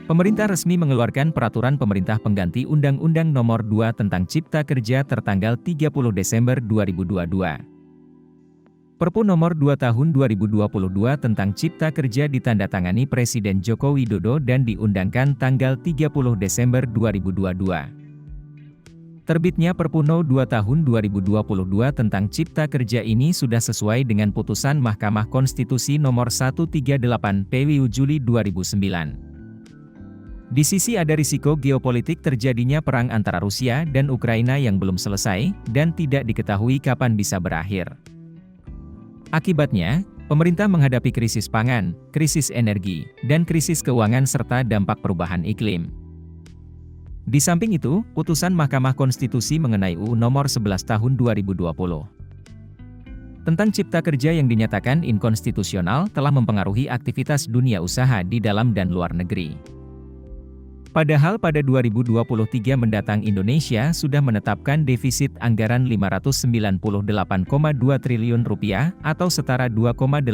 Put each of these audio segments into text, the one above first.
Pemerintah resmi mengeluarkan peraturan pemerintah pengganti Undang-Undang Nomor 2 tentang Cipta Kerja tertanggal 30 Desember 2022. Perpu Nomor 2 Tahun 2022 tentang Cipta Kerja ditandatangani Presiden Joko Widodo dan diundangkan tanggal 30 Desember 2022. Terbitnya Perpu No 2 Tahun 2022 tentang Cipta Kerja ini sudah sesuai dengan putusan Mahkamah Konstitusi Nomor 138 PWU Juli 2009. Di sisi ada risiko geopolitik terjadinya perang antara Rusia dan Ukraina yang belum selesai, dan tidak diketahui kapan bisa berakhir. Akibatnya, pemerintah menghadapi krisis pangan, krisis energi, dan krisis keuangan serta dampak perubahan iklim. Di samping itu, putusan Mahkamah Konstitusi mengenai UU Nomor 11 Tahun 2020 tentang Cipta Kerja yang dinyatakan inkonstitusional telah mempengaruhi aktivitas dunia usaha di dalam dan luar negeri. Padahal pada 2023 mendatang Indonesia sudah menetapkan defisit anggaran Rp598,2 triliun atau setara 2,84%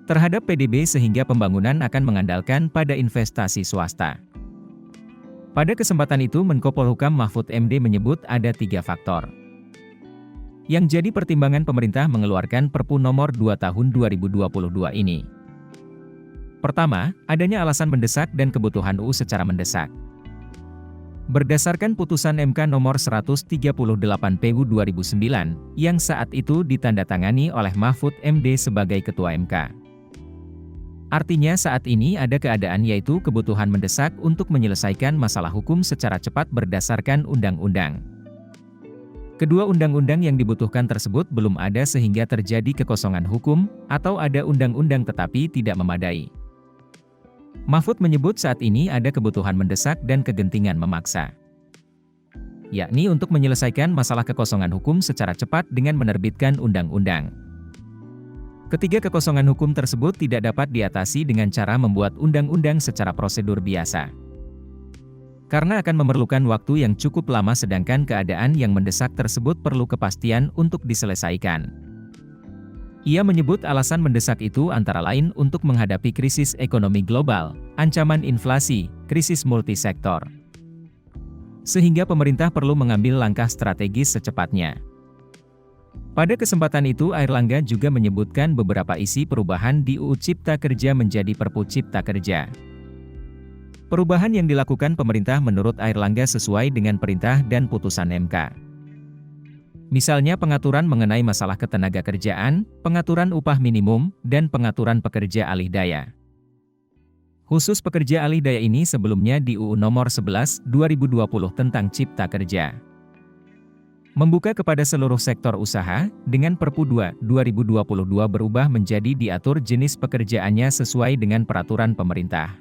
terhadap PDB sehingga pembangunan akan mengandalkan pada investasi swasta. Pada kesempatan itu Menko Polhukam Mahfud MD menyebut ada 3 faktor yang jadi pertimbangan pemerintah mengeluarkan Perpu Nomor 2 Tahun 2022 ini. Pertama, adanya alasan mendesak dan kebutuhan UU secara mendesak. Berdasarkan putusan MK Nomor 138 PWU 2009, yang saat itu ditandatangani oleh Mahfud MD sebagai Ketua MK. Artinya saat ini ada keadaan yaitu kebutuhan mendesak untuk menyelesaikan masalah hukum secara cepat berdasarkan undang-undang. Kedua undang-undang yang dibutuhkan tersebut belum ada sehingga terjadi kekosongan hukum, atau ada undang-undang tetapi tidak memadai. Mahfud menyebut saat ini ada kebutuhan mendesak dan kegentingan memaksa, yakni untuk menyelesaikan masalah kekosongan hukum secara cepat dengan menerbitkan undang-undang. Ketiga kekosongan hukum tersebut tidak dapat diatasi dengan cara membuat undang-undang secara prosedur biasa, karena akan memerlukan waktu yang cukup lama sedangkan keadaan yang mendesak tersebut perlu kepastian untuk diselesaikan. Ia menyebut alasan mendesak itu antara lain untuk menghadapi krisis ekonomi global, ancaman inflasi, krisis multisektor. Sehingga pemerintah perlu mengambil langkah strategis secepatnya. Pada kesempatan itu Airlangga juga menyebutkan beberapa isi perubahan di UU Cipta Kerja menjadi Perpu Cipta Kerja. Perubahan yang dilakukan pemerintah menurut Airlangga sesuai dengan perintah dan putusan MK. Misalnya pengaturan mengenai masalah ketenagakerjaan, pengaturan upah minimum, dan pengaturan pekerja alih daya. Khusus pekerja alih daya ini sebelumnya di UU Nomor 11, 2020 tentang Cipta Kerja. Membuka kepada seluruh sektor usaha, dengan Perpu 2, 2022 berubah menjadi diatur jenis pekerjaannya sesuai dengan peraturan pemerintah.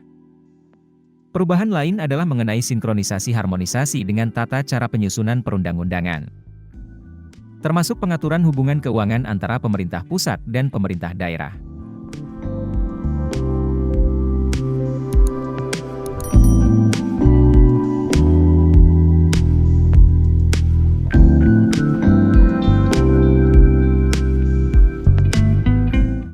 Perubahan lain adalah mengenai sinkronisasi harmonisasi dengan tata cara penyusunan perundang-undangan, termasuk pengaturan hubungan keuangan antara pemerintah pusat dan pemerintah daerah.